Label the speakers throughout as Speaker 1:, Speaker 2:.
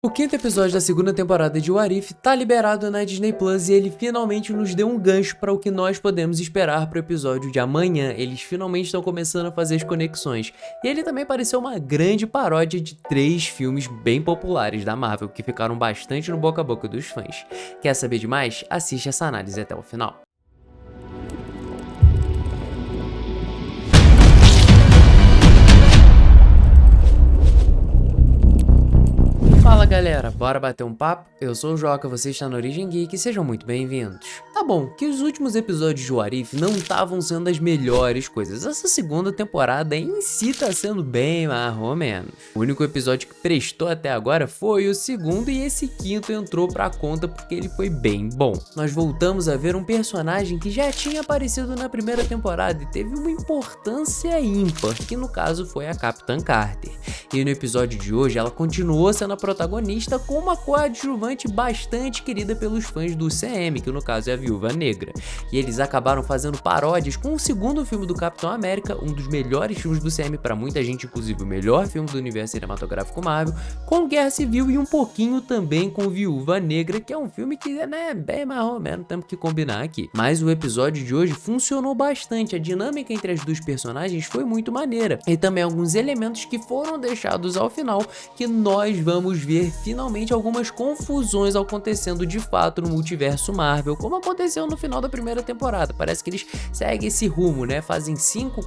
Speaker 1: O quinto episódio da segunda temporada de What If tá liberado na Disney Plus e ele finalmente nos deu um gancho para o que nós podemos esperar pro episódio de amanhã. Eles finalmente estão começando a fazer as conexões. E ele também pareceu uma grande paródia de 3 filmes bem populares da Marvel, que ficaram bastante no boca a boca dos fãs. Quer saber de mais? Assiste essa análise até o final. Fala galera, bora bater um papo? Eu sou o Joca, você está na Origem Geek e sejam muito bem-vindos. Tá bom, que os últimos episódios de What If não estavam sendo as melhores coisas. Essa segunda temporada em si tá sendo bem mais ou menos. O único episódio que prestou até agora foi o segundo e esse quinto entrou pra conta porque ele foi bem bom. Nós voltamos a ver um personagem que já tinha aparecido na primeira temporada e teve uma importância ímpar, que no caso foi a Capitã Carter. E no episódio de hoje ela continuou sendo a protagonista com uma coadjuvante bastante querida pelos fãs do CM, que no caso é a Viúva Negra. E eles acabaram fazendo paródias com o segundo filme do Capitão América, um dos melhores filmes do CM para muita gente, inclusive o melhor filme do universo cinematográfico Marvel, com Guerra Civil e um pouquinho também com Viúva Negra, que é um filme que é bem mais ou menos, temos que combinar aqui. Mas o episódio de hoje funcionou bastante, a dinâmica entre as duas personagens foi muito maneira, e também alguns elementos que foram deixados ao final, que nós vamos ver finalmente algumas confusões acontecendo de fato no multiverso Marvel, como aconteceu no final da primeira temporada. Parece que eles seguem esse rumo, né? Fazem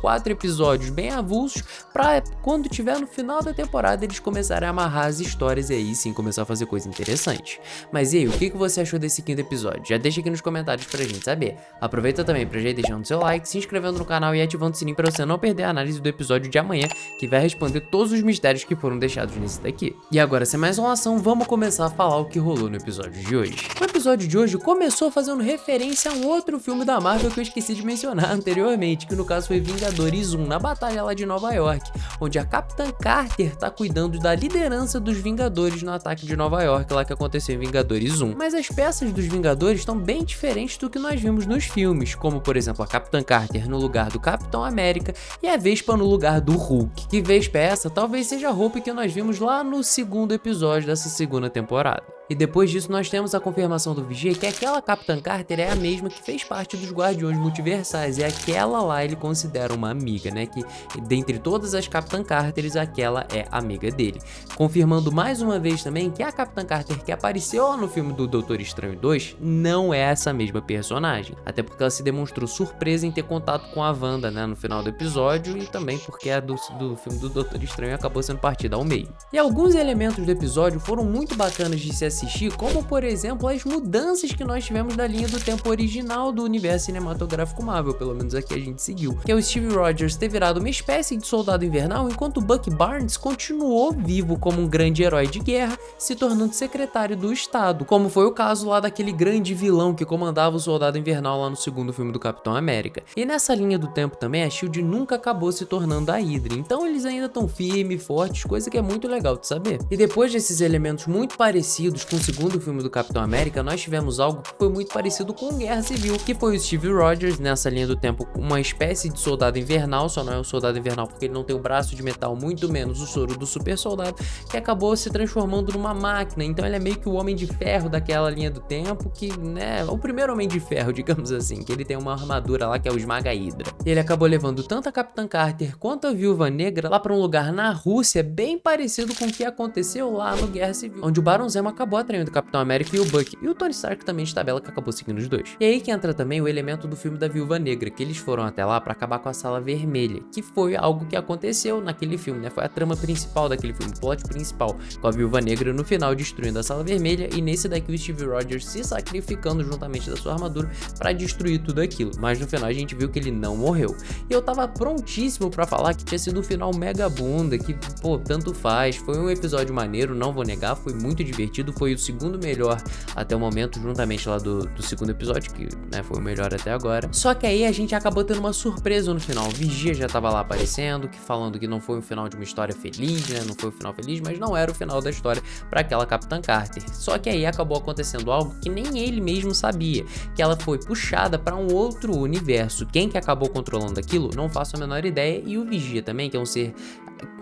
Speaker 1: 4 episódios bem avulsos pra quando tiver no final da temporada eles começarem a amarrar as histórias e aí sim começar a fazer coisa interessante. Mas e aí, o que você achou desse quinto episódio? Já deixa aqui nos comentários pra gente saber. Aproveita também pra já ir deixando seu like, se inscrevendo no canal e ativando o sininho pra você não perder a análise do episódio de amanhã, que vai responder todos os mistérios que foram deixados nesse daqui. E agora, sem mais enrolação, vamos começar a falar o que rolou no episódio de hoje. O episódio de hoje começou fazendo referência a um outro filme da Marvel que eu esqueci de mencionar anteriormente, que no caso foi Vingadores 1, na batalha lá de Nova York, onde a Capitã Carter tá cuidando da liderança dos Vingadores no ataque de Nova York lá que aconteceu em Vingadores 1. Mas as peças dos Vingadores estão bem diferentes do que nós vimos nos filmes, como por exemplo a Capitã Carter no lugar do Capitão América e a Vespa no lugar do Hulk. Que Vespa é essa? Talvez seja a roupa que nós vimos lá no segundo episódio dessa segunda temporada. E depois disso nós temos a confirmação do Vigia que aquela Capitã Carter é a mesma que fez parte dos Guardiões Multiversais, e aquela lá ele considera uma amiga, né, que dentre todas as Capitã Carters aquela é amiga dele. Confirmando mais uma vez também que a Capitã Carter que apareceu lá no filme do Doutor Estranho 2 não é essa mesma personagem, até porque ela se demonstrou surpresa em ter contato com a Wanda, né, no final do episódio, e também porque a do filme do Doutor Estranho acabou sendo partida ao meio. E alguns elementos do episódio foram muito bacanas de se assistir, como por exemplo as mudanças que nós tivemos da linha do tempo original do universo cinematográfico Marvel, pelo menos aqui a gente seguiu, que é o Steve Rogers ter virado uma espécie de soldado invernal, enquanto Bucky Barnes continuou vivo como um grande herói de guerra, se tornando secretário do Estado, como foi o caso lá daquele grande vilão que comandava o soldado invernal lá no segundo filme do Capitão América. E nessa linha do tempo também a SHIELD nunca acabou se tornando a Hydra, então eles ainda estão firmes e fortes, coisa que é muito legal de saber. E depois desses elementos muito parecidos com o segundo filme do Capitão América, nós tivemos algo que foi muito parecido com Guerra Civil, que foi o Steve Rogers, nessa linha do tempo, uma espécie de soldado invernal, só não é um soldado invernal porque ele não tem o braço de metal, muito menos o soro do super soldado, que acabou se transformando numa máquina, então ele é meio que o Homem de Ferro daquela linha do tempo, que, né, o primeiro Homem de Ferro, digamos assim, que ele tem uma armadura lá que é o Esmaga Hydra. E ele acabou levando tanto a Capitã Carter quanto a Viúva Negra lá pra um lugar na Rússia bem parecido com o que aconteceu lá no Guerra Civil, onde o Barão Zemo acabou atraindo o Capitão América e o Bucky, e o Tony Stark também de tabela que acabou seguindo os dois. E aí que entra também o elemento do filme da Viúva Negra, que eles foram até lá pra acabar com a Sala Vermelha, que foi algo que aconteceu naquele filme, né? Foi a trama principal daquele filme, o plot principal, com a Viúva Negra no final destruindo a Sala Vermelha, e nesse daqui o Steve Rogers se sacrificando juntamente da sua armadura pra destruir tudo aquilo, mas no final a gente viu que ele não morreu. E eu tava prontíssimo pra falar que tinha sido um final mega bunda, que, pô, tanto faz, foi um episódio maneiro, não vou negar, foi muito divertido, foi o segundo melhor até o momento, juntamente lá do segundo episódio, que, né, foi o melhor até agora. Só que aí a gente acabou tendo uma surpresa no final, o Vigia já tava lá aparecendo, falando que não foi o final de uma história feliz, né, não foi o final feliz, mas não era o final da história pra aquela Capitã Carter. Só que aí acabou acontecendo algo que nem ele mesmo sabia, que ela foi puxada pra um outro universo. Quem que acabou controlando aquilo, não faço a menor ideia, e o Vigia também, que é um ser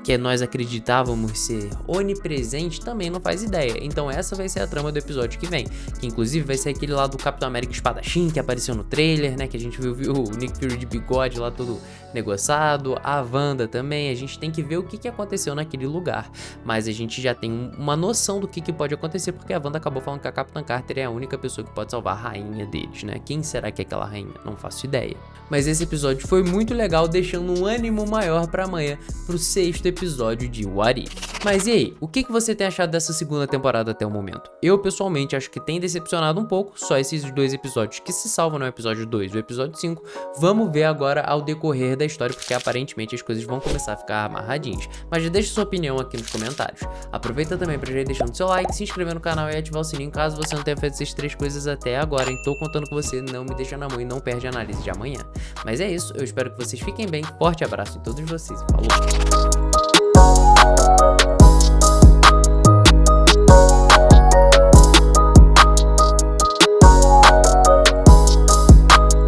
Speaker 1: que nós acreditávamos ser onipresente, também não faz ideia. Então essa vai ser a trama do episódio que vem, que inclusive vai ser aquele lá do Capitão América espadachim que apareceu no trailer, né, que a gente viu o Nick Fury de bigode lá todo negociado, a Wanda também. A gente tem que ver o que aconteceu naquele lugar, mas a gente já tem uma noção do que pode acontecer, porque a Wanda acabou falando que a Capitã Carter é a única pessoa que pode salvar a rainha deles, né? Quem será que é aquela rainha? Não faço ideia. Mas esse episódio foi muito legal, deixando um ânimo maior pra amanhã, pro 6º episódio de What If. Mas e aí, o que você tem achado dessa segunda temporada até o momento? Eu, pessoalmente, acho que tem decepcionado um pouco, só esses 2 episódios que se salvam no episódio 2 e o episódio 5. Vamos ver agora ao decorrer da história, porque aparentemente as coisas vão começar a ficar amarradinhas. Mas já deixa sua opinião aqui nos comentários. Aproveita também pra já ir deixando seu like, se inscrever no canal e ativar o sininho caso você não tenha feito essas 3 coisas até agora, hein? Tô contando com você, não me deixa na mão e não perde a análise de amanhã. Mas é isso, eu espero que vocês fiquem bem, forte abraço em todos vocês e falou!